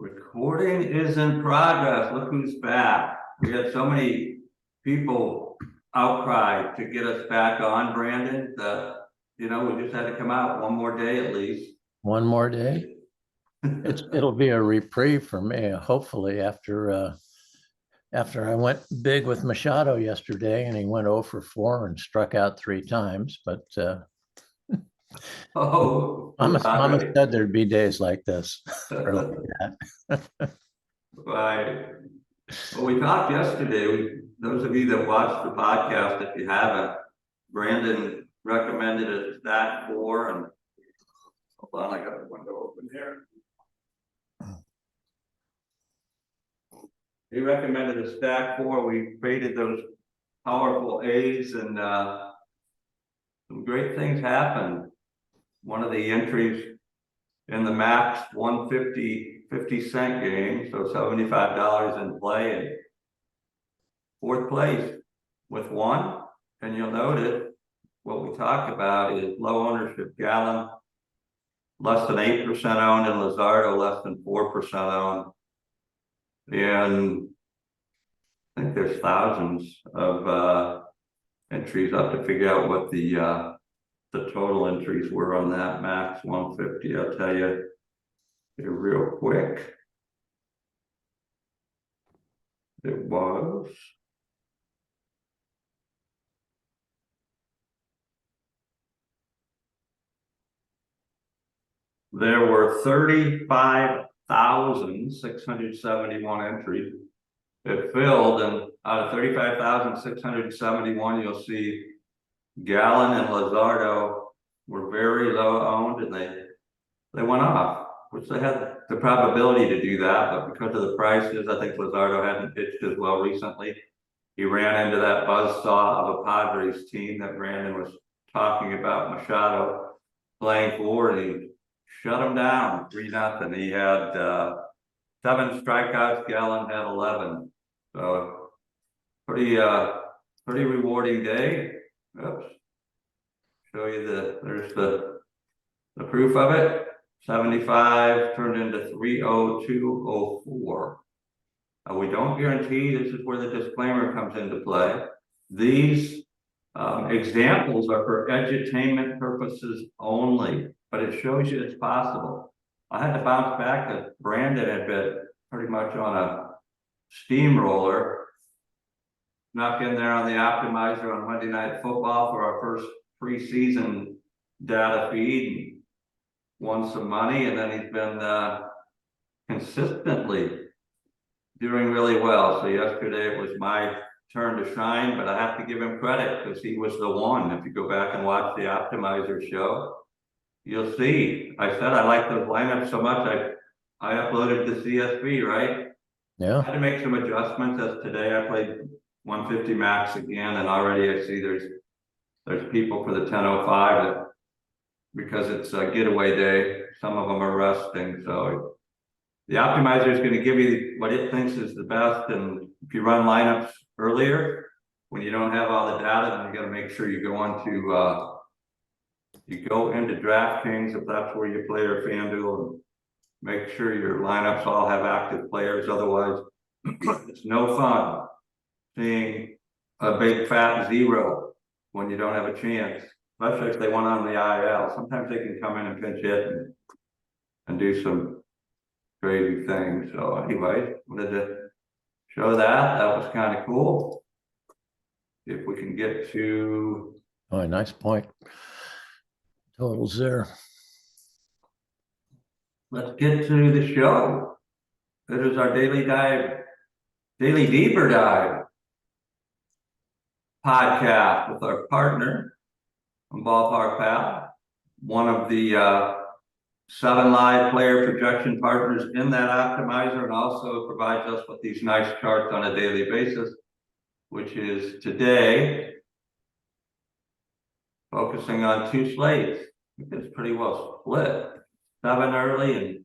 Recording is in progress. Look who's back. We had so many people outcry to get us back on, Brandon, that, we just had to come out one more day at least. One more day. It'll be a reprieve for me, hopefully, after I went big with Machado yesterday and he went 0 for 4 and struck out 3 times. But Mama said there'd be days like this or like that. Right. Well, we talked yesterday. Those of you that watched the podcast, if you haven't, Brandon recommended a stat 4, and hold on, I got the window open here. He recommended a stack 4. We created those powerful A's, and some great things happened. One of the entries in the max 50-cent game, so $75 in play, and 4th place with 1. And you'll notice what we talk about is low ownership. Gallon less than 8% owned, and Luzardo less than 4% owned. And I think there's thousands of entries up to figure out what the total entries were on that max 150. I'll tell you here real quick. It was there were 35,671 entries. It filled, and out of 35,671, you'll see Gallon and Luzardo were very low owned, and they went off, which they had the probability to do that, but because of the prices, I think Luzardo hadn't pitched as well recently. He ran into that buzzsaw of a Padres team that Brandon was talking about, Machado playing for, and he shut him down 3-0. He had 7 strikeouts. Gallon had 11. So pretty rewarding day. Oops. Show you there's the proof of it. 75 turned into 30204. We don't guarantee. This is where the disclaimer comes into play. These examples are for edutainment purposes only, but it shows you it's possible. I had to bounce back that Brandon had been pretty much on a steamroller, snuck in there on the optimizer on Monday Night Football for our first preseason data feed, and won some money, and then he's been consistently doing really well. So yesterday it was my turn to shine, but I have to give him credit because he was the one. If you go back and watch the optimizer show, you'll see I said I like those lineups so much I uploaded the CSV, right? Yeah. I had to make some adjustments. As today I played 150 max again, and already I see there's people for the 10:05 that, because it's a getaway day, some of them are resting. So the optimizer is going to give you what it thinks is the best, and if you run lineups earlier when you don't have all the data, then you got to make sure you go into DraftKings if that's where you play, or FanDuel, and make sure your lineups all have active players. Otherwise, it's no fun seeing a big fat 0 when you don't have a chance, especially if they went on the IL. Sometimes they can come in and pinch hit and do some crazy things. So anyway, wanted to show that. That was kind of cool. If we can get to... Oh, nice point. Totals there. Let's get to the show. It is our daily deeper dive podcast with our partner from Ballpark Pal, one of the 7 live player projection partners in that optimizer, and also provides us with these nice charts on a daily basis, which is today focusing on 2 slates. I think it's pretty well split. 7 early and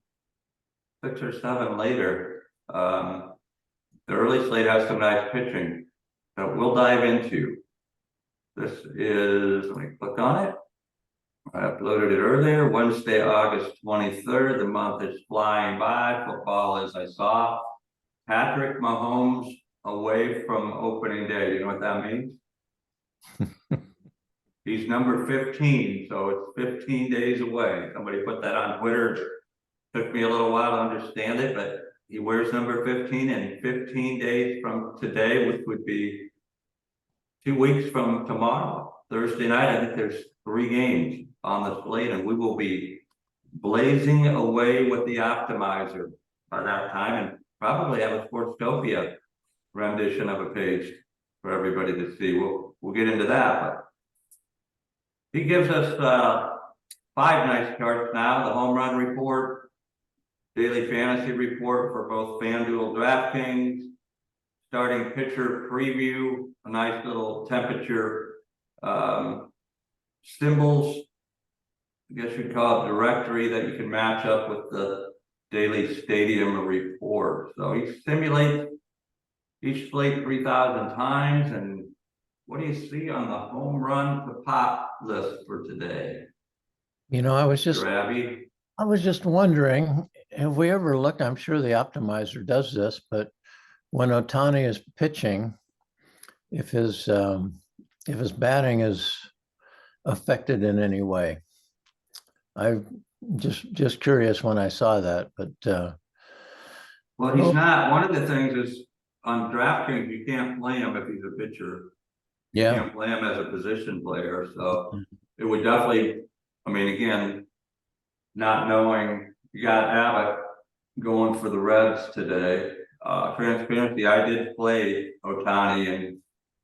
6 or 7 later. The early slate has some nice pitching that we'll dive into. This is, let me click on it. I uploaded it earlier, Wednesday, August 23rd. The month is flying by. Football, as I saw. Patrick Mahomes away from opening day. You know what that means? He's number 15, so it's 15 days away. Somebody put that on Twitter. Took me a little while to understand it, but he wears number 15, and 15 days from today, which would be 2 weeks from tomorrow, Thursday night, I think there's 3 games on the slate, and we will be blazing away with the optimizer by that time, and probably have a Sportstopia rendition of a page for everybody to see. We'll get into that, but he gives us 5 nice charts now: the home run report, daily fantasy report for both FanDuel, DraftKings, starting pitcher preview, a nice little temperature symbols, I guess you'd call it directory that you can match up with the daily stadium report. So he simulates each slate 3,000 times. And what do you see on the home run to pop list for today? You know, I was just wondering, have we ever looked? I'm sure the optimizer does this, but when Ohtani is pitching, if his batting is affected in any way. I'm just curious when I saw that, but well, he's not. One of the things is on DraftKings, you can't play him if he's a pitcher. You can't play him as a position player. So it would definitely, I mean, again, not knowing, you got Abbott going for the Reds today. Transparency, I did play Ohtani and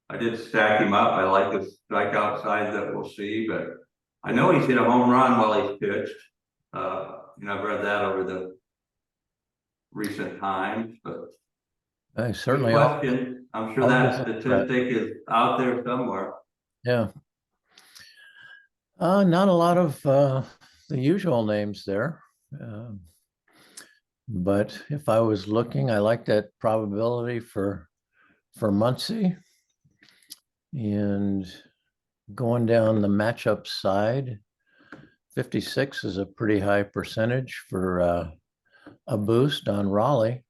I did stack him up. I like the strikeout side that we'll see, but I know he's hit a home run while he's pitched. I've read that over the recent times, but I certainly. Question. I'm sure that statistic is out there somewhere. Yeah. Not a lot of the usual names there. But if I was looking, I like that probability for Muncie. And going down the matchup side, 56 is a pretty high percentage for a boost on Raleigh.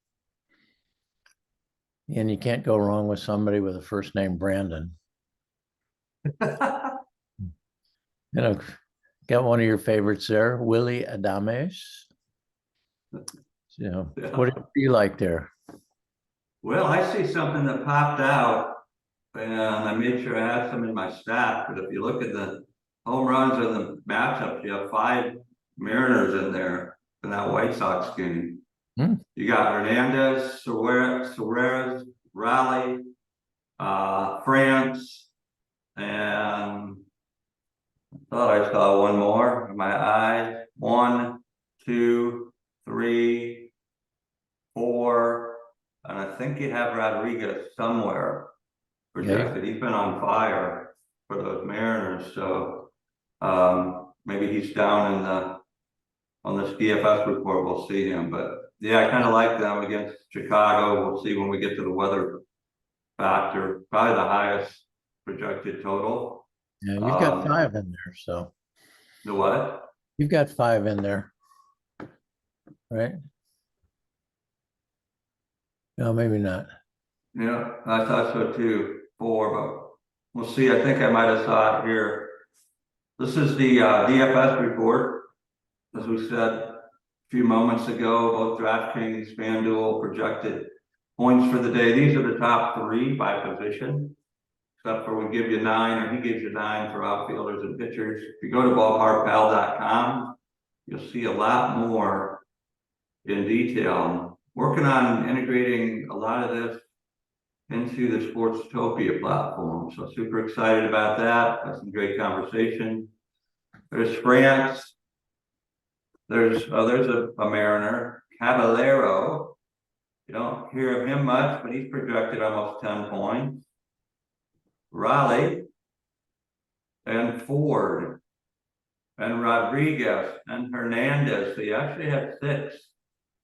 And you can't go wrong with somebody with a first name Brandon. Got one of your favorites there, Willie Adames. What do you like there? Well, I see something that popped out, and I made sure I had some in my stack. But if you look at the home runs and the matchups, you have 5 Mariners in there in that White Sox game. You got Hernandez, Suarez, Raleigh, France, and I thought I saw one more in my eyes. 1, 2, 3, 4, and I think you have Rodriguez somewhere projected. He's been on fire for those Mariners, so maybe he's down on this DFS report. We'll see him, but yeah, I kind of like them against Chicago. We'll see when we get to the weather factor. Probably the highest projected total. Yeah, you've got 5 in there, so. The what? You've got 5 in there, right? No, maybe not. Yeah, I thought so too. 4, but we'll see. I think I might have saw it here. This is the DFS report. As we said a few moments ago, both DraftKings, FanDuel projected points for the day. These are the top 3 by position, except for we give you 9, or he gives you 9 for outfielders and pitchers. If you go to ballparkpal.com, you'll see a lot more in detail. Working on integrating a lot of this into the Sportstopia platform. So super excited about that. That's some great conversation. There's France. There's a Mariner, Caballero. You don't hear of him much, but he's projected almost 10 points. Raleigh and Ford and Rodriguez and Hernandez. So you actually have 6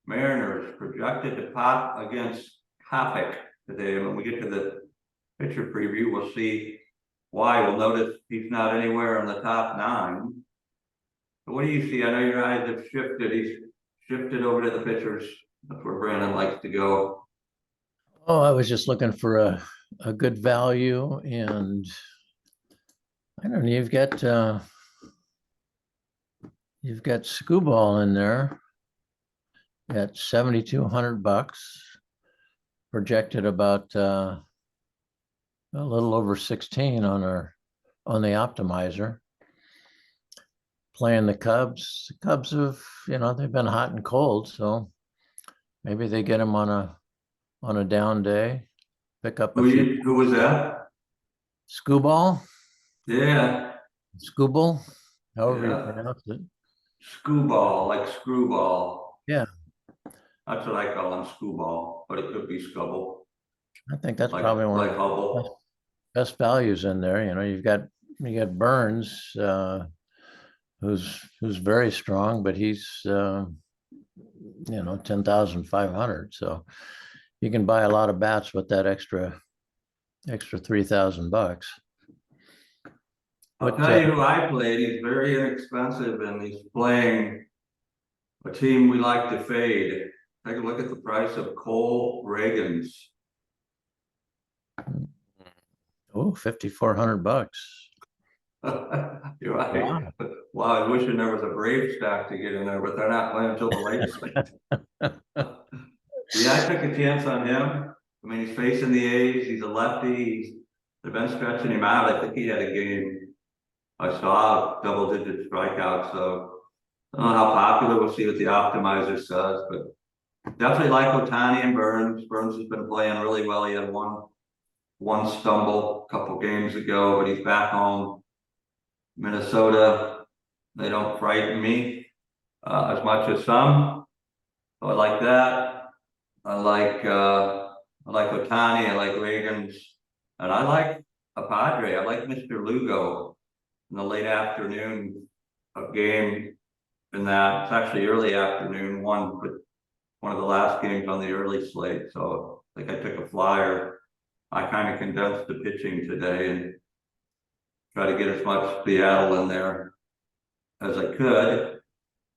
Mariners projected to pop against Kopech today. And when we get to the pitcher preview, we'll see why. We'll notice he's not anywhere in the top 9. What do you see? I know your eyes have shifted. He's shifted over to the pitchers. That's where Brandon likes to go. Oh, I was just looking for a good value, and I don't know, you've got Screwball in there at $7,200, projected about a little over 16 on the optimizer. Playing the Cubs. The Cubs have, they've been hot and cold, so maybe they get them on a down day. Pick up a few. Who was that? Screwball, Yeah, Screwball, however you yeah. pronounce it. Screwball, like screwball. Yeah, That's what I call him, screwball, but it could be scubble, I think that's like probably one of like the Hubble. best values in there. You got Burns, who's very strong, but he's 10,500. So you can buy a lot of bats with that extra $3,000. I'll tell you who I played. He's very inexpensive and he's playing a team we like to fade. Take a look at the price of Cole Reagans. Oh, $5,400. You're right. Wow. Wow, I was wishing there was a Brave stack to get in there, but they're not playing until the late slate. Yeah, I took a chance on him. I mean, he's facing the A's. He's a lefty. They've been stretching him out. I think he had a game. I saw double-digit strikeouts. So I don't know how popular. We'll see what the optimizer says, but definitely like Ohtani and Burns. Burns has been playing really well. He had one stumble a couple games ago, but he's back home. Minnesota, they don't frighten me as much as some. So I like that. I like Ohtani. I like Reagans, and I like a Padre. I like Mr. Lugo in the late afternoon of game. In that it's actually early afternoon. One of the last games on the early slate. So I think I took a flyer. I kind of condensed the pitching today and try to get as much Seattle in there as I could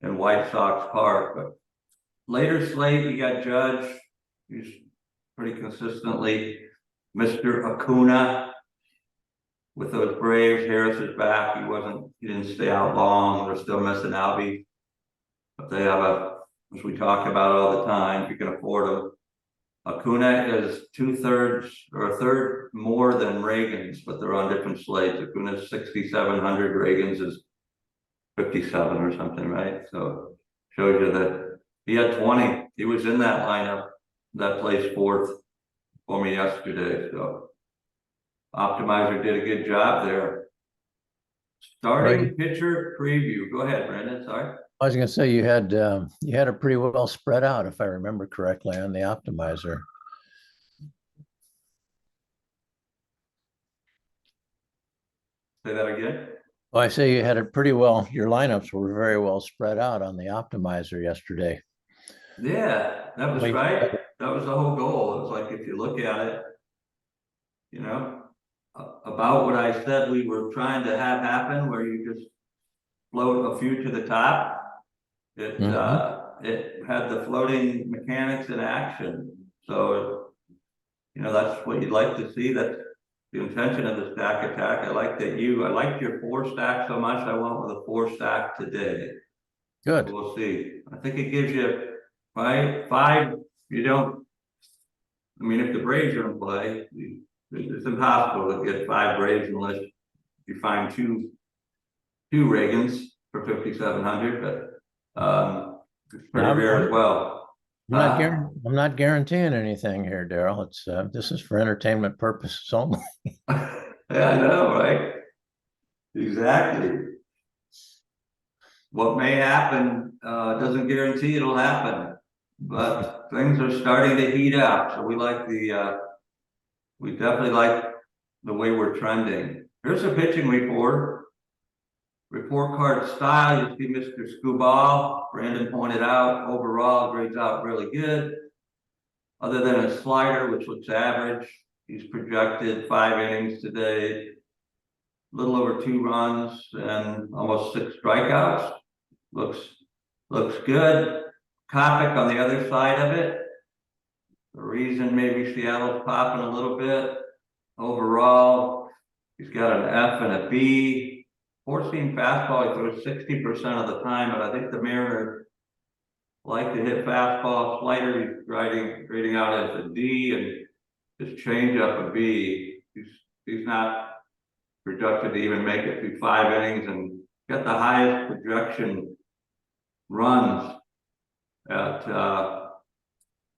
in White Sox Park. But later slate, you got Judge, who's pretty consistently Mr. Acuna with those Braves. Harris is back. He didn't stay out long. They're still missing Albie. But they have as we talk about all the time, if you can afford them. Acuna is 2/3 or a third more than Reagans, but they're on different slates. Acuna's 6,700, Reagans is 57 or something, right? So shows you that he had 20. He was in that lineup that placed fourth for me yesterday. So optimizer did a good job there. Starting pitcher preview. Go ahead, Brandon. Sorry. I was going to say you had it pretty well spread out, if I remember correctly, on the optimizer. Say that again. Well, I say you had it pretty well. Your lineups were very well spread out on the optimizer yesterday. Yeah, that was right. That was the whole goal. It was like, if you look at it, about what I said we were trying to have happen, where you just float a few to the top. It had the floating mechanics in action. So, that's what you'd like to see. That's the intention of the stack attack. I liked your 4 stack so much. I went with a 4 stack today. Good. We'll see. I think it gives you 5. You don't. I mean, if the Braves are in play, it's impossible to get 5 Braves unless you find two Reagans for 5,700. But it's pretty rare as well. I'm not guaranteeing anything here, Daryl. This is for entertainment purposes only. Yeah, I know, right? Exactly. What may happen doesn't guarantee it'll happen, but things are starting to heat up. So we definitely like the way we're trending. Here's a pitching report. Report card style. You see Mr. Scubal. Brandon pointed out overall grades out really good. Other than a slider, which looks average, he's projected 5 innings today, a little over 2 runs and almost 6 strikeouts. looks good. Kopic on the other side of it. The reason maybe Seattle's popping a little bit. Overall, he's got an F and a B. Four-seam fastball, he throws 60% of the time, but I think the Mariners like to hit fastball, slider, he's grading out as a D, and his changeup a B. He's not projected to even make it through 5 innings, and got the highest projection runs at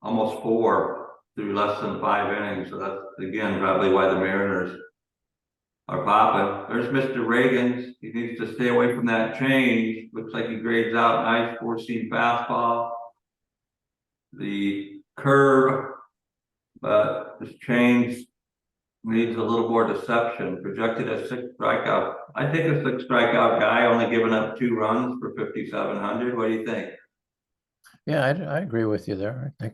almost 4 through less than 5 innings. So that's again probably why the Mariners are popping. There's Mr. Reagan's. He needs to stay away from that change. Looks like he grades out nice four-seam fastball. The curve, but this change needs a little more deception. Projected as 6 strikeout. I think a 6 strikeout guy only giving up 2 runs for 5,700. What do you think? Yeah, I agree with you there. I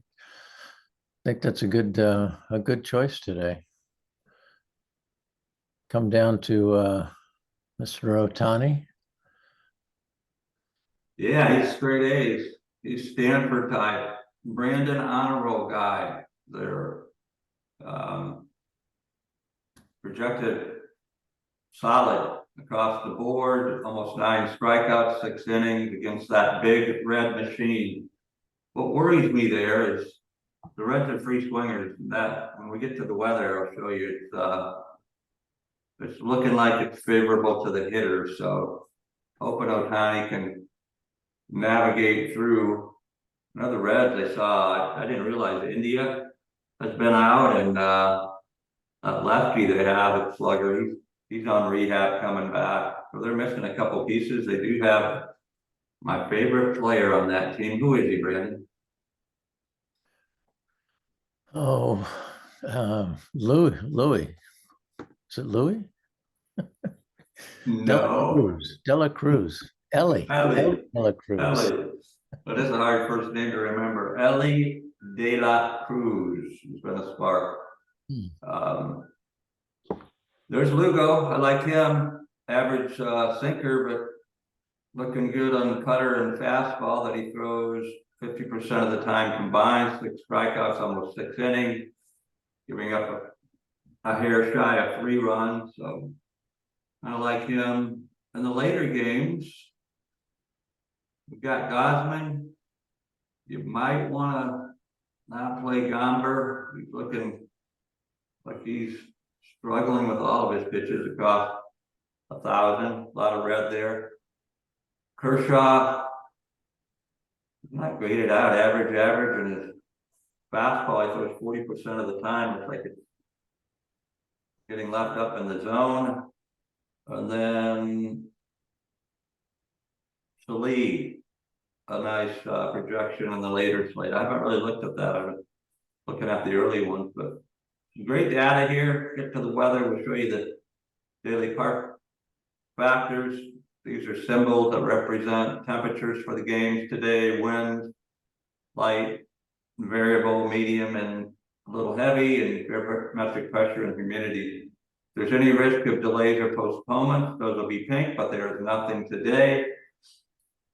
think that's a good choice today. Come down to Mr. Ohtani. Yeah, he's straight A's. He's Stanford type. Brandon honor roll guy. They're projected solid across the board, almost 9 strikeouts, 6 innings against that big red machine. What worries me there is the Reds are free swingers. That when we get to the weather, I'll show you. It's looking like it's favorable to the hitters. So hoping Ohtani can navigate through. Another Reds I saw. I didn't realize India has been out, and that lefty they have at slugger. He's on rehab coming back. So they're missing a couple pieces. They do have my favorite player on that team. Who is he, Brandon? Oh, Louis. Is it Louis? No. Dela Cruz. Ellie. Dela Cruz. Ellie. But it's a hard first name to remember. Ellie De La Cruz. He's been a spark. There's Lugo. I like him. Average sinker, but looking good on cutter and fastball that he throws 50% of the time combined. 6 strikeouts, almost 6 innings, giving up a hair shy of 3 runs. So I like him. In the later games, we've got Gosman. You might want to not play Gomber. He's looking like he's struggling with all of his pitches across 1,000. A lot of red there. Kershaw, not graded out, average, and his fastball, I throws 40% of the time. It's like it's getting left up in the zone. And then Salee, a nice projection in the later slate. I haven't really looked at that. I've been looking at the early ones, but great data here. Get to the weather. We'll show you the daily park factors. These are symbols that represent temperatures for the games today: wind, light, variable, medium, and a little heavy, and barometric pressure and humidity. If there's any risk of delays or postponements, those will be pink, but there is nothing today.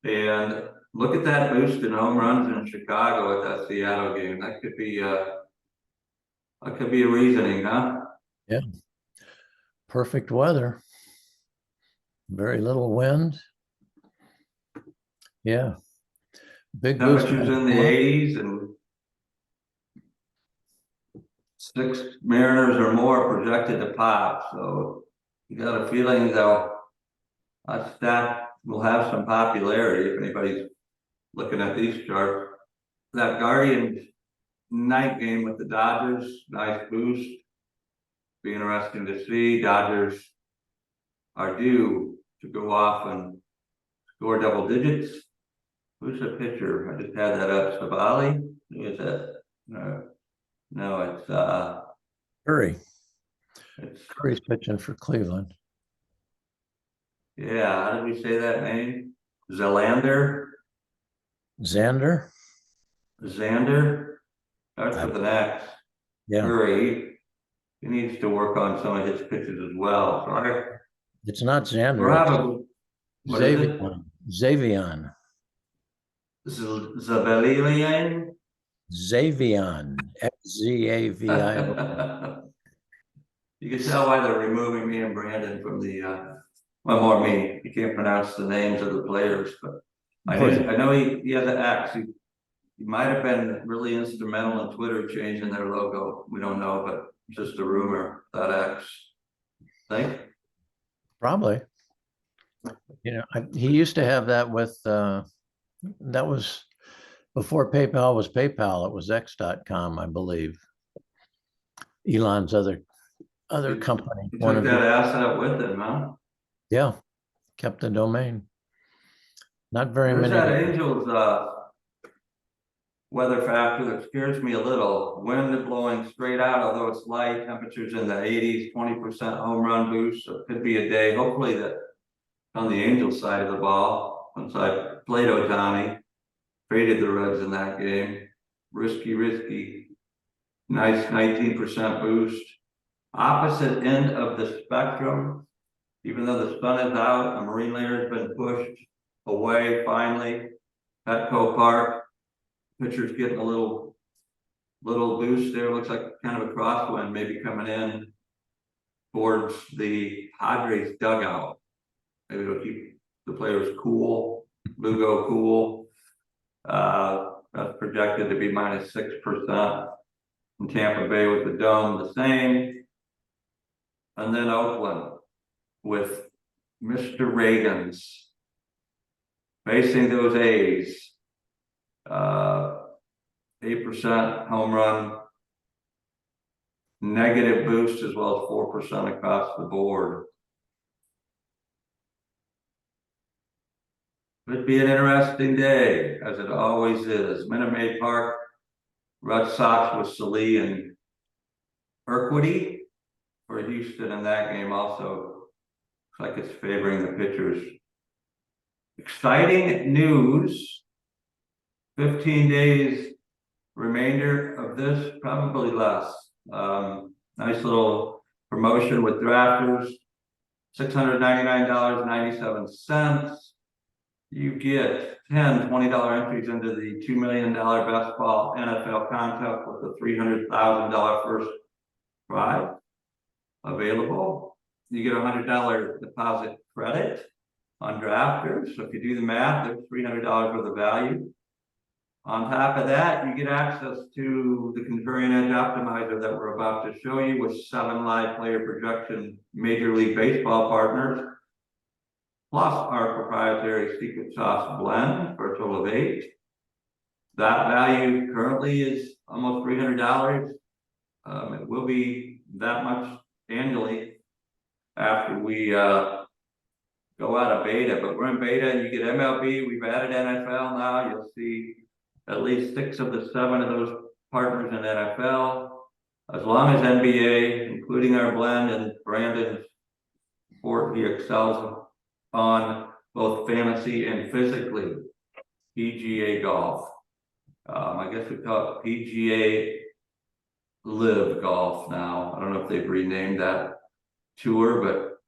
And look at that boost in home runs in Chicago at that Seattle game. That could be a reasoning, huh? Yeah. Perfect weather. Very little wind. Yeah. Big boost Temperatures in the 80s, and 6 Mariners or more projected to pop. So you got a feeling that stat will have some popularity if anybody's looking at these charts. That Guardians night game with the Dodgers, nice boost. Be interesting to see. Dodgers are due to go off and score double digits. Who's the pitcher? I just had that up. Savali? Who is that? No, it's Curry. It's Curry's pitching for Cleveland. Yeah, how did we say that name? Xander? Xander? Starts with an X. Yeah. Curry. He needs to work on some of his pitches as well. So It's not Xander. Xavier. Xavion. Zavelian. Xavion, Xavion. You can tell why they're removing me and Brandon from the, well, more me. You can't pronounce the names of the players, but I know he had the X. He might have been really instrumental in Twitter changing their logo. We don't know, but it's just a rumor, that X. Think? Probably. He used to have that with, that was before PayPal was PayPal. It was X.com, I believe. Elon's other company. He took that asset with him, huh? Yeah, kept the domain. Not very There's many. that Angels weather factor that scares me a little. Wind blowing straight out, although it's light, temperatures in the 80s, 20% home run boost. So it could be a day. Hopefully that on the Angels side of the ball, since I played Ohtani, traded the Reds in that game. Risky. Nice 19% boost. Opposite end of the spectrum, even though the sun is out, a marine layer has been pushed away finally. Petco Park, pitcher's getting a little boost there. Looks like kind of a crosswind maybe coming in towards the Padres dugout. Maybe it'll keep the players cool. Lugo cool. That's projected to be minus 6%. In Tampa Bay with the dome the same. And then Oakland with Mr. Reagan's facing those A's. 8% home run, negative boost as well as 4% across the board. Could be an interesting day, as it always is. Minute Maid Park, Red Sox with Salee and Urquidy for Houston in that game also. Looks like it's favoring the pitchers. Exciting news. 15 days remainder of this, probably less. Nice little promotion with drafters, $699.97. You get 10 $20 entries into the $2 million best ball NFL contest with a $300,000 first prize available. You get a $100 deposit credit on drafters. So if you do the math, there's $300 worth of value. On top of that, you get access to the Contrarian Edge Optimizer that we're about to show you with 7 live player projection Major League Baseball partners, plus our proprietary secret sauce blend for a total of 8. That value currently is almost $300. It will be that much annually after we go out of beta, but we're in beta and you get MLB. We've added NFL now. You'll see at least 6 of the 7 of those partners in NFL, as long as NBA, including our blend and Brandon's sport, he excels on both fantasy and physically. PGA golf. I guess we call it PGA Live Golf now. I don't know if they've renamed that tour, but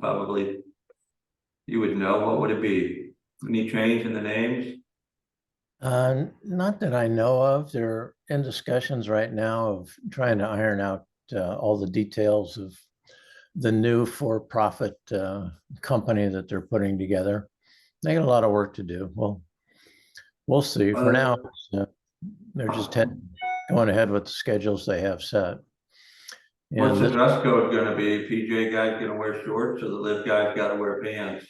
probably you would know. What would it be? Any change in the names? Not that I know of. They're in discussions right now of trying to iron out all the details of the new for-profit company that they're putting together. They got a lot of work to do. Well, we'll see. For now, they're just going ahead with the schedules they have set. What's the dress code going to be? PJ guy's going to wear shorts, or the live guy's got to wear pants?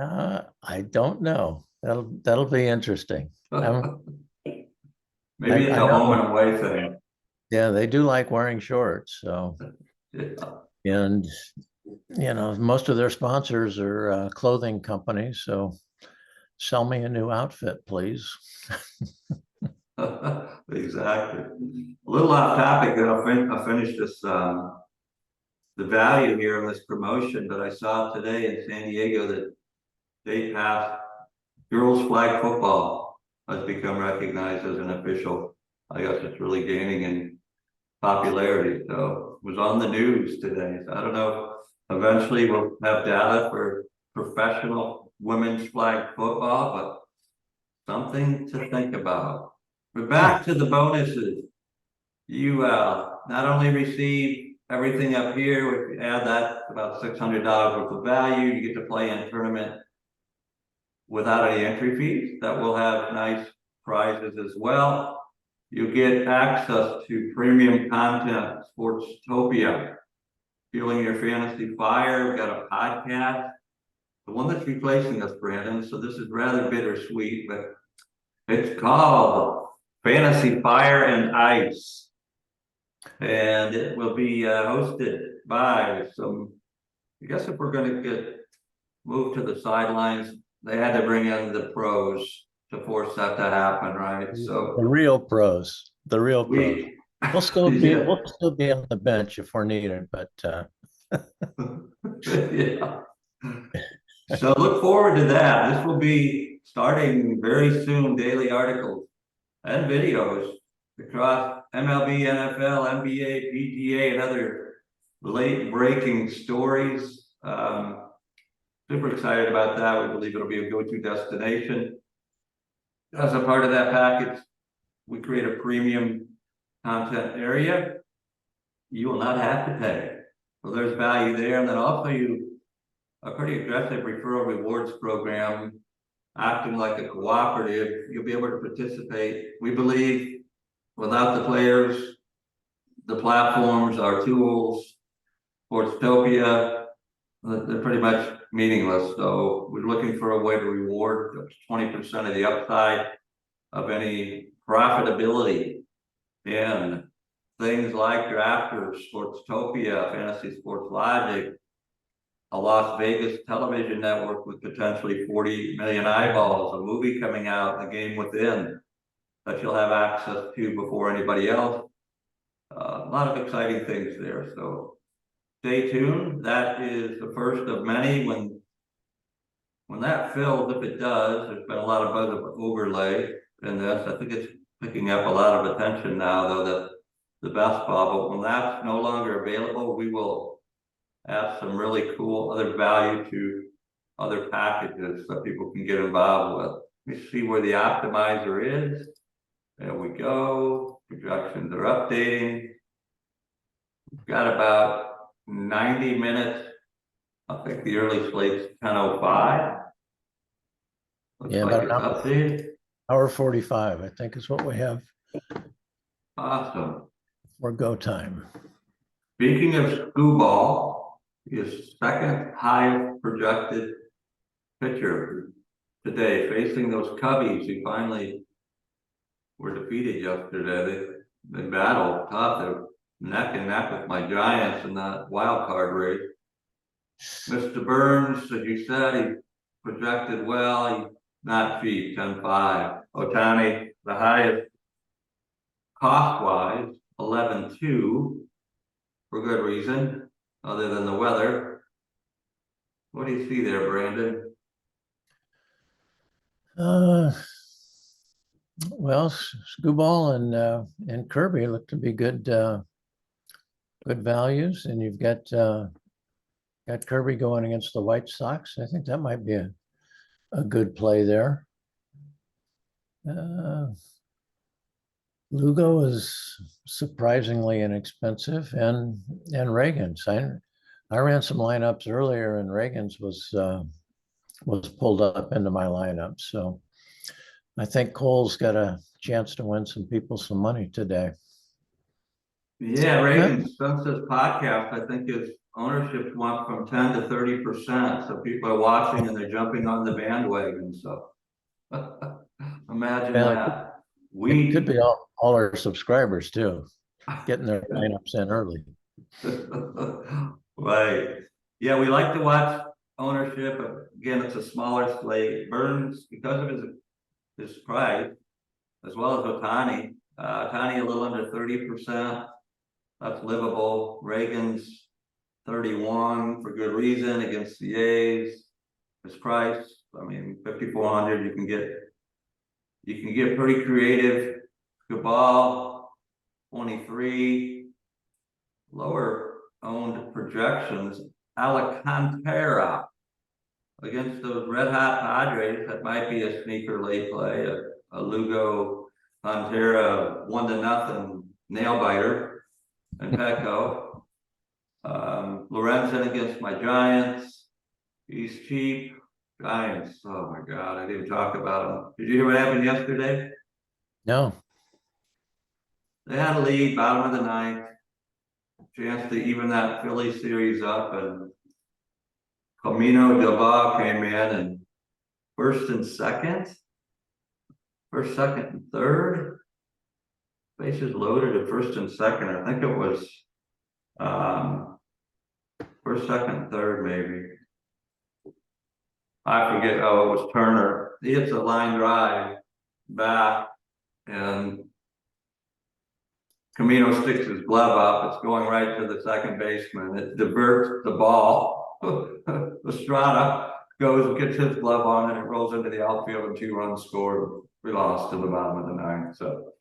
I don't know. That'll be interesting. Maybe it's a home and away thing. Yeah, they do like wearing shorts. So, and most of their sponsors are clothing companies. So, sell me a new outfit, please. Exactly. A little off topic, then I'll finish this. The value here of this promotion, but I saw today in San Diego that they passed girls flag football has become recognized as an official. I guess it's really gaining in popularity. So it was on the news today. So I don't know. Eventually we'll have data for professional women's flag football, but something to think about. But back to the bonuses. You not only receive everything up here, if you add that about $600 worth of value, you get to play in a tournament without any entry fees. That will have nice prizes as well. You get access to premium content, Sportstopia, Fueling Your Fantasy Fire. We've got a podcast, the one that's replacing us, Brandon. So this is rather bittersweet, but it's called Fantasy Fire and Ice. And it will be hosted by some, I guess if we're going to get moved to the sidelines, they had to bring in the pros to force that to happen, right? So The real pros, the real pros. we, We'll still be yeah. we'll still be on the bench if we're needed, but Yeah. So look forward to that. This will be starting very soon, daily articles and videos across MLB, NFL, NBA, PGA, and other late breaking stories. Super excited about that. We believe it'll be a go-to destination. As a part of that package, we create a premium content area. You will not have to pay. So there's value there. And then also a pretty aggressive referral rewards program, acting like a cooperative. You'll be able to participate. We believe without the players, the platforms, our tools, Sportstopia, they're pretty much meaningless. So we're looking for a way to reward 20% of the upside of any profitability in things like Drafters, Sportstopia, Fantasy Sports Logic, a Las Vegas television network with potentially 40 million eyeballs, a movie coming out, The Game Within, that you'll have access to before anybody else. A lot of exciting things there. So stay tuned. That is the first of many. When that fills, if it does, there's been a lot of buzz of overlay in this. I think it's picking up a lot of attention now, though, that the best ball. But when that's no longer available, we will add some really cool other value to other packages that people can get involved with. Let me see where the optimizer is. There we go. Projections are updating. We've got about 90 minutes. I think the early slate's 10:05. Looks yeah, like about it's an hour, updated. hour 45, I think is what we have Awesome. for go time. Speaking of Screwball, his second highest projected pitcher today, facing those Cubbies who finally were defeated yesterday. They battled tough. They're neck and neck with my Giants in that wild card race. Mr. Burns, as you said, he projected well. He's not cheap, 10.5. Otani, the highest cost-wise, 11.2, for good reason, other than the weather. What do you see there, Brandon? Well, Screwball and Kirby look to be good values, and you've got Kirby going against the White Sox. I think that might be a good play there. Lugo is surprisingly inexpensive, and Reagan's. I ran some lineups earlier, and Reagan's was pulled up into my lineup. So I think Cole's got a chance to win some people some money today. Yeah, Reagan's since this podcast, I think his ownership went from 10 to 30%. So people are watching and they're jumping on the bandwagon. So imagine that. It could be all our subscribers too, getting their lineups in early. Right. Yeah, we like to watch ownership. Again, it's a smaller slate. Burns, because of his price, as well as Otani. Otani a little under 30%. That's livable. Reagan's 31 for good reason against the A's. His price, I mean, 5,400. You can get pretty creative. Cabal 23. Lower owned projections. Alcantara, against those red hot Padres, that might be a sneaker late play, a Lugo Pantera 1-0 nail biter and Petco. Lorenzen against my Giants. He's cheap. Giants. Oh my God, I didn't talk about him. Did you hear what happened yesterday? No, They had a lead, bottom of the ninth. Chance to even that Philly series up, and Camino Del came in and first and second, and third. Bases loaded at first and second. I think it was first, second, third, maybe. I forget. Oh, it was Turner. He hits a line drive back, and Camino sticks his glove up. It's going right to the second baseman. It diverts the ball. Estrada goes and gets his glove on, and it rolls into the outfield, and 2 runs scored. We lost to the bottom of the ninth. So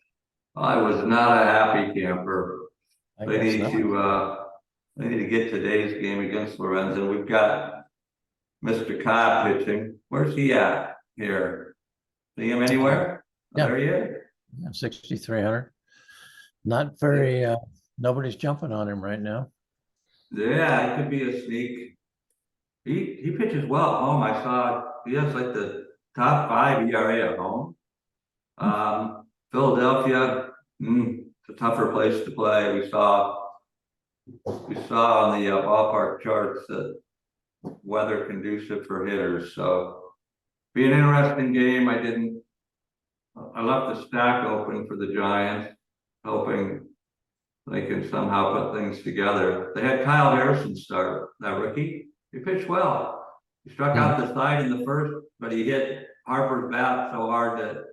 I was not a happy camper. I They guess need not. to get today's game against Lorenzen. We've got Mr. Cobb pitching. Where's he at here? See him anywhere? Yeah. There he is. 6,300. Not very, nobody's jumping on him right now. Yeah, it could be a sneak. He pitches well at home. I saw he has like the top 5 ERA at home. Philadelphia, it's a tougher place to play. We saw on the ballpark charts that weather conducive for hitters. So be an interesting game. I left the stack open for the Giants, hoping they can somehow put things together. They had Kyle Harrison start, that rookie. He pitched well. He struck out the side in the first, but he hit Harper's bat so hard that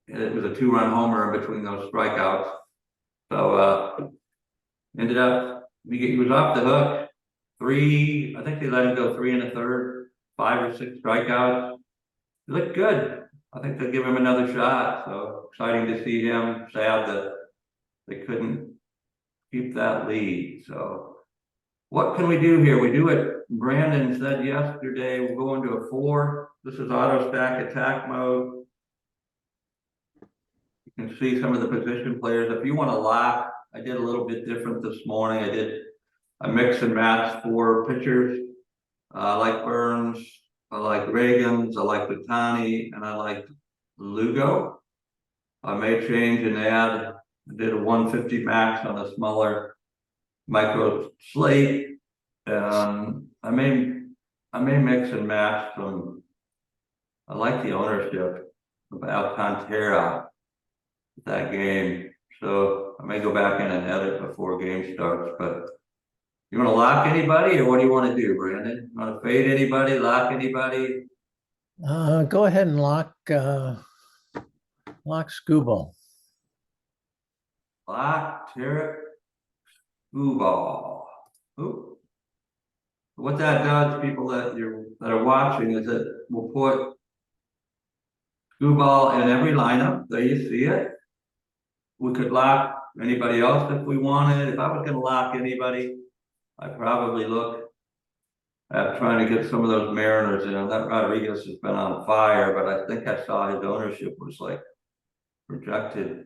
it was a 2-run homer in between those strikeouts. So ended up he was off the hook. I think they let him go 3 1/3, 5 or 6 strikeouts. He looked good. I think they'll give him another shot. So exciting to see him. Sad that they couldn't keep that lead. So what can we do here? We do it. Brandon said yesterday, we'll go into a 4. This is auto stack attack mode. You can see some of the position players. If you want to lock, I did a little bit different this morning. I did a mix and match 4 pitchers. I like Burns, I like Reagans, I like Batani, and I like Lugo. I may change and add. I did a 150 max on a smaller micro slate. I may mix and match some. I like the ownership of Alcantara that game, so I may go back in and edit before game starts. But you want to lock anybody, or what do you want to do, Brandon? You want to fade anybody, lock anybody? Go ahead and lock Scooble. Lock Tarek Screwball. Ooh. What that does, people that are watching, is that we'll put Screwball in every lineup. There you see it. We could lock anybody else if we wanted. If I was going to lock anybody, I'd probably look at trying to get some of those Mariners in. That Rodriguez has been on fire, but I think I saw his ownership was like projected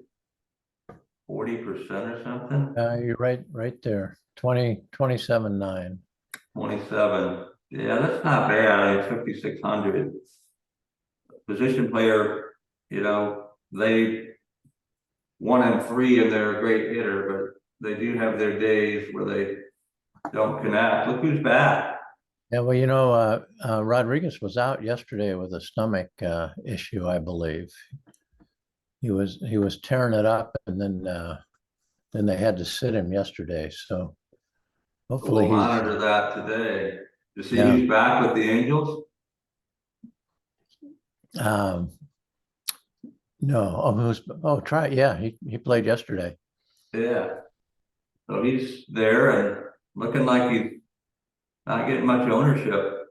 40% or something. You're right there. 27.9. 27. Yeah, that's not bad. It's 5,600. Position player, they 1 and 3 and they're a great hitter, but they do have their days where they don't connect. Look who's back. Yeah, well, Rodriguez was out yesterday with a stomach issue, I believe. He was tearing it up, and then they had to sit him yesterday. So hopefully we'll monitor that today. You see, Yeah. He's back with the Angels. No, try it. Yeah, he played yesterday. Yeah. So he's there and looking like he's not getting much ownership.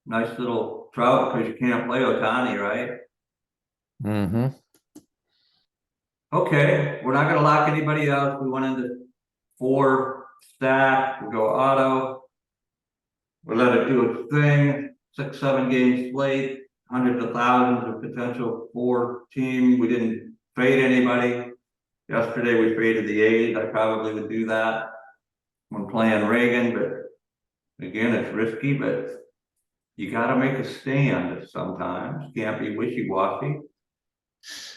Nice little trout because you can't play Otani, right? Mm-hmm. Okay, we're not going to lock anybody else. We went into 4 stack. We go auto. We'll let it do its thing. 6, 7 game slate, hundreds of thousands of potential for team. We didn't fade anybody. Yesterday we faded the A's. I probably would do that when playing Reagan, but again, it's risky, but you got to make a stand sometimes. Can't be wishy-washy.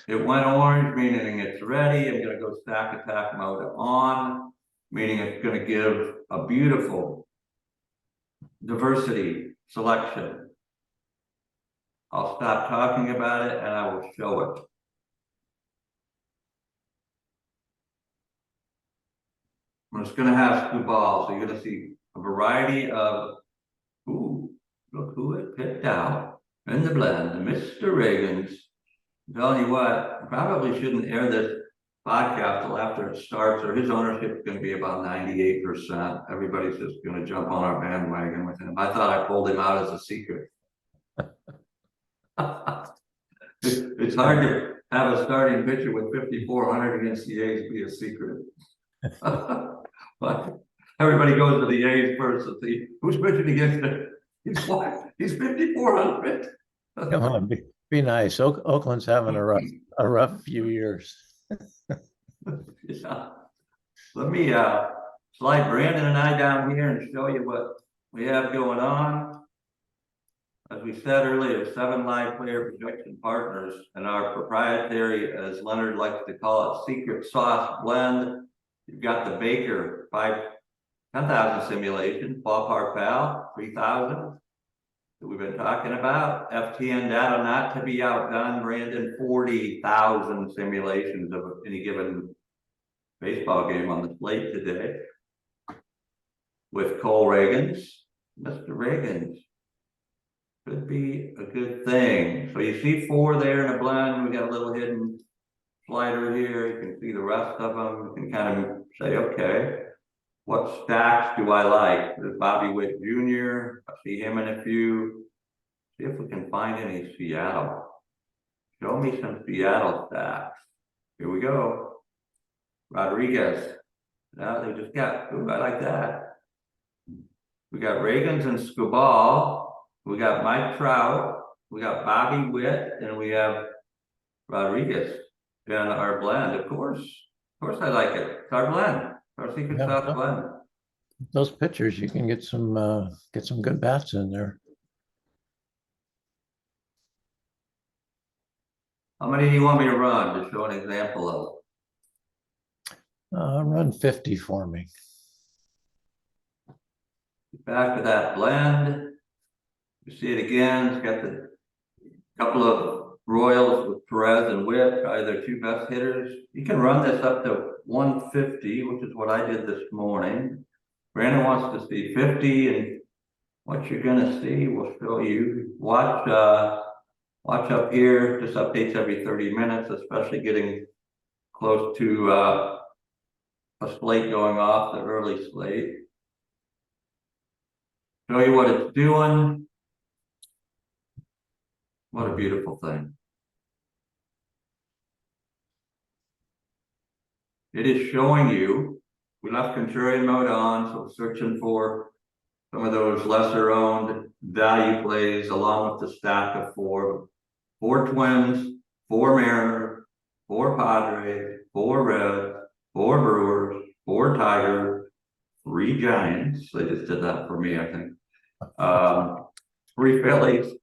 It went orange, meaning it's ready. I'm going to go stack attack mode on, meaning it's going to give a beautiful diversity selection. I'll stop talking about it and I will show it. I'm just going to have screwball, so you're going to see a variety of, ooh, look who it picked out in the blend, Mr. Reagan's. I'm telling you what, I probably shouldn't air this podcast till after it starts, or his ownership is going to be about 98%. Everybody's just going to jump on our bandwagon with him. I thought I pulled him out as a secret. It's hard to have a starting pitcher with 5,400 against the A's be a secret. But everybody goes to the A's first to see who's pitching against it. He's what? He's 5,400. Come on, be nice. Oakland's having a rough few years. Yeah. Let me slide Brandon and I down here and show you what we have going on. As we said earlier, 7 live player projection partners and our proprietary, as Leonard likes to call it, secret sauce blend. You've got the Baker 10,000 simulation, Ballpark Pal 3,000 that we've been talking about. FTN data not to be outdone. Brandon 40,000 simulations of any given baseball game on the slate today. With Cole Reagan's, Mr. Reagan's. Could be a good thing. So you see 4 there in a blend. We got a little hidden slider here. You can see the rest of them. You can kind of say, okay, what stacks do I like? There's Bobby Witt Jr. I see him in a few. See if we can find any Seattle. Show me some Seattle stacks. Here we go. Rodriguez. Now they just got, ooh, I like that. We got Reagan's and Scobal. We got Mike Trout, we got Bobby Witt, and we have Rodriguez in our blend. Of course I like it. It's our blend, our secret sauce blend. Those pitchers, you can get some good bats in there. How many do you want me to run to show an example of? Run 50 for me. Back to that blend. You see it again. It's got the couple of Royals with Perez and Witt, probably their 2 best hitters. You can run this up to 150, which is what I did this morning. Brandon wants to see 50, and what you're gonna see, we'll show you. Watch up here. This updates every 30 minutes, especially getting close to a slate going off, the early slate. Show you what it's doing. What a beautiful thing. It is showing you, we left contrarian mode on, so we're searching for some of those lesser owned value plays along with the stack of 4 Twins, 4 Mariners, 4 Padres, 4 Reds, 4 Brewers, 4 Tigers, 3 Giants. They just did that for me, I think. 3 Phillies,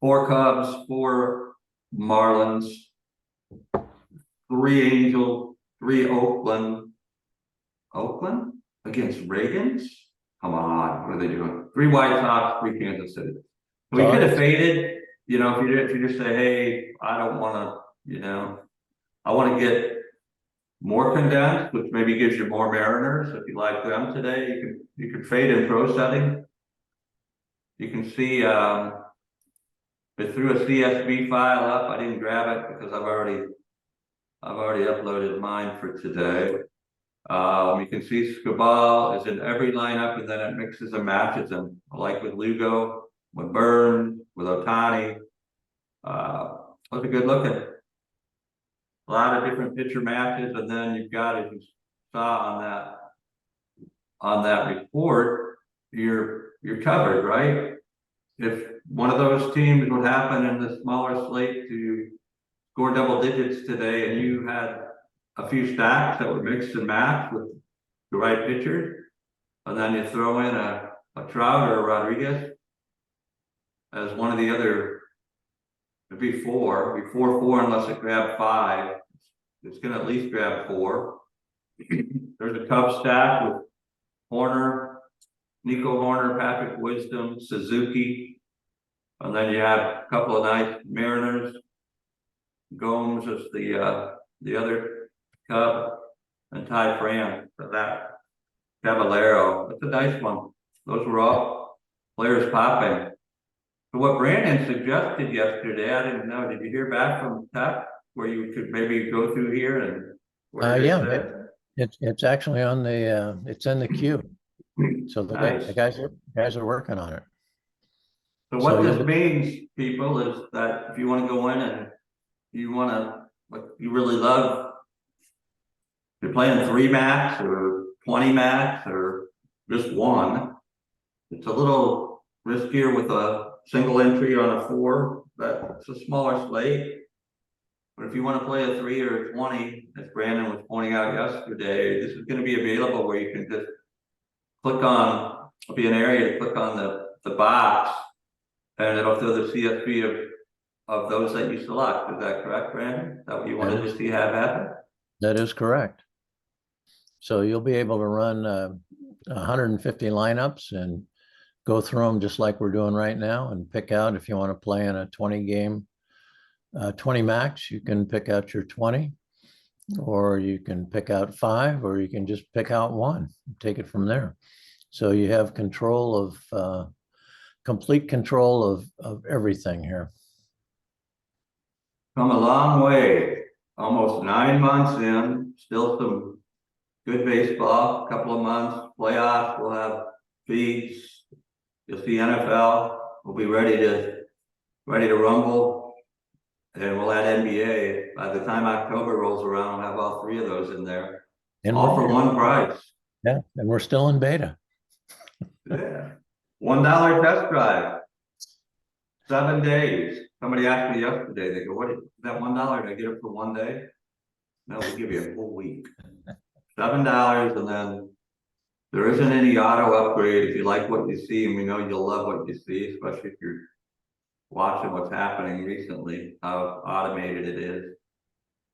4 Cubs, 4 Marlins, 3 Angels, 3 Oakland. Oakland against Reagan's? Come on, what are they doing? 3 White Sox, 3 Kansas City. So we could have faded, you know, if you just say, hey, I don't want to, you know, I want to get more condensed, which maybe gives you more Mariners. If you like them today, you could fade in pro setting. You can see it threw a CSV file up. I didn't grab it because I've already uploaded mine for today. You can see Scobal is in every lineup, and then it mixes and matches them, like with Lugo, with Burns, with Ohtani. Those are good looking. A lot of different pitcher matches, and then you've got, as you saw on that report, you're covered, right? If one of those teams would happen in the smaller slate to score double digits today, and you had a few stacks that were mixed and matched with the right pitchers, and then you throw in a Trout or a Rodriguez as one of the other, it'd be four unless it grabbed five. It's gonna at least grab four. There's a Cub stack with Horner, Nico Horner, Patrick Wisdom, Suzuki. And then you have a couple of nice Mariners. Gomes is the other Cub, and Ty France. So that Caballero, that's a nice one. Those were all players popping. So what Brandon suggested yesterday, I didn't know. Did you hear back from Tech where you could maybe go through here and? Yeah, it's actually on the it's in the queue. So the Nice. guys are working on it. So what this means, people, is that if you want to go in and you want to, what you really love, you're playing 3 max or 20 max or just one. It's a little riskier with a single entry on a 4, but it's a smaller slate. But if you want to play a 3 or a 20, as Brandon was pointing out yesterday, this is going to be available where you can just click on, there'll be an area to click on the box, and it'll throw the CSV of those that you select. Is that correct, Brandon? Is that what you wanted to see have happen? That is correct. So you'll be able to run 150 lineups and go through them just like we're doing right now and pick out if you want to play in a 20 game, 20 max, you can pick out your 20, or you can pick out 5, or you can just pick out 1, take it from there. So you have control of, complete control of everything here. Come a long way, almost 9 months in, still some good baseball, couple of months, playoffs, we'll have feeds, you'll see NFL, we'll be ready to rumble, and we'll add NBA. By the time October rolls around, we'll have all 3 of those in there, and all for one price. Yeah, and we're still in beta. Yeah, $1 test drive, 7 days. Somebody asked me yesterday, they go, what is that $1? Did I get it for 1 day? No, we'll give you a full week. $7, and then there isn't any auto upgrade if you like what you see, and we know you'll love what you see, especially if you're watching what's happening recently, how automated it is,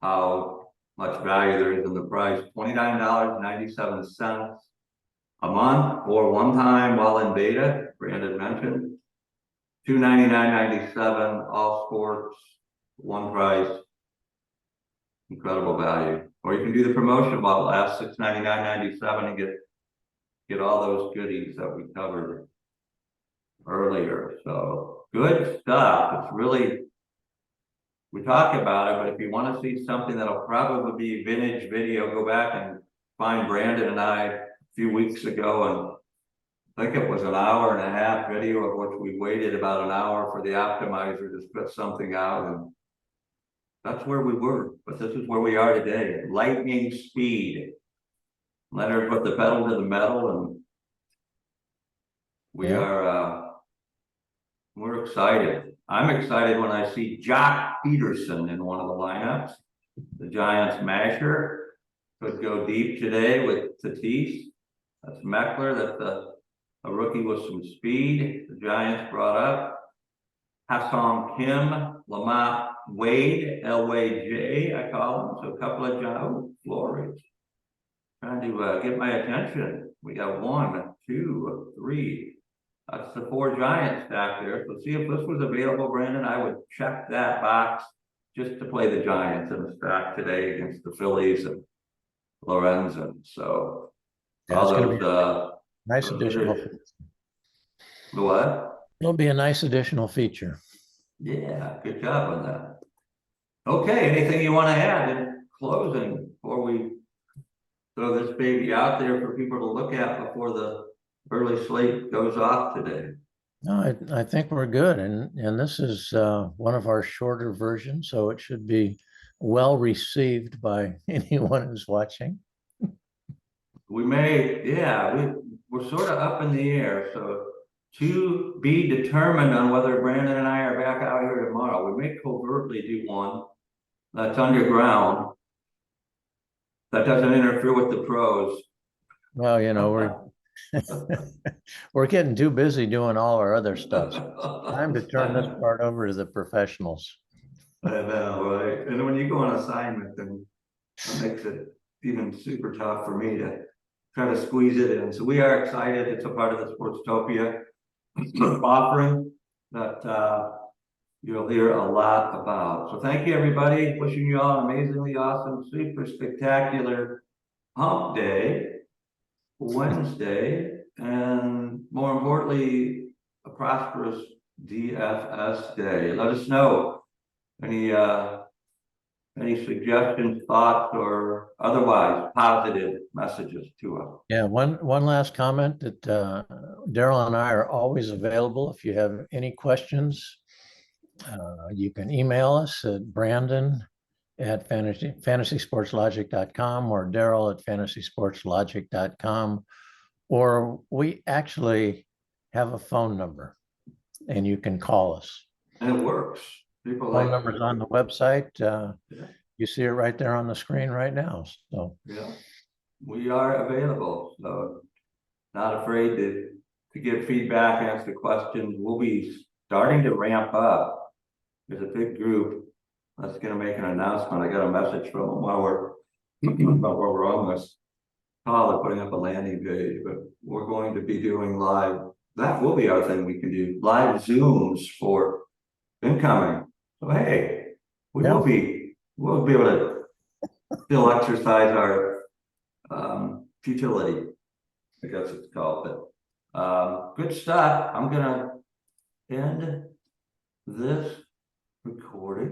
how much value there is in the price. $29.97 a month, or one time while in beta, Brandon mentioned. $299.97, all sports, one price. Incredible value. Or you can do the promotion model, last $699.97 and get all those goodies that we covered earlier. So good stuff. It's really, we talk about it, but if you want to see something that'll probably be vintage video, go back and find Brandon and I a few weeks ago, and I think it was an hour-and-a-half video of which we waited about an hour for the optimizer to spit something out, and that's where we were. But this is where we are today, lightning speed. Leonard put the pedal to the metal, and we are we're excited. I'm excited when I see Jock Peterson in one of the lineups. The Giants masher could go deep today with Tatis. That's Meckler. That's a rookie with some speed. The Giants brought up Ha-Seong Kim, Lamont Wade, L-Wade-J, I call him. So a couple of Giants, Flores. Trying to get my attention. We got 1, 2, 3. That's the 4 Giants stack there. So see if this was available, Brandon. I would check that box just to play the Giants in the stack today against the Phillies and Lorenzen. So all those nice additional. The what? It'll be a nice additional feature. Yeah, good job on that. Okay, anything you want to add in closing before we throw this baby out there for people to look at before the early slate goes off today? No, I think we're good, and this is one of our shorter versions, so it should be well received by anyone who's watching. We may, yeah, we're sort of up in the air, so to be determined on whether Brandon and I are back out here tomorrow. We may covertly do one that's underground. That doesn't interfere with the pros. Well, we're getting too busy doing all our other stuff. Time to turn this part over to the professionals. I know, right? And when you go on assignment, then it makes it even super tough for me to try to squeeze it in. So we are excited. It's a part of the Sportstopia offering that you'll hear a lot about. So thank you, everybody. Wishing you all an amazingly awesome, super spectacular hump day, Wednesday, and more importantly, a prosperous DFS day. Let us know any suggestions, thoughts, or otherwise positive messages to us. Yeah, one last comment that Daryl and I are always available. If you have any questions, you can email us at Brandon@fantasysportslogic.com or Daryl@fantasysportslogic.com, or we actually have a phone number and you can call us. And it works. People Phone like number's on the website. You see it right there on the screen right now. So yeah, we are available. So not afraid to give feedback, answer questions. We'll be starting to ramp up. There's a big group that's going to make an announcement. I got a message from them while we're on this call. They're putting up a landing page, but we're going to be doing live. That will be our thing. We can do live Zooms for incoming. So hey, we'll be able to still exercise our futility, I guess it's called. But good stuff. I'm gonna end this recording.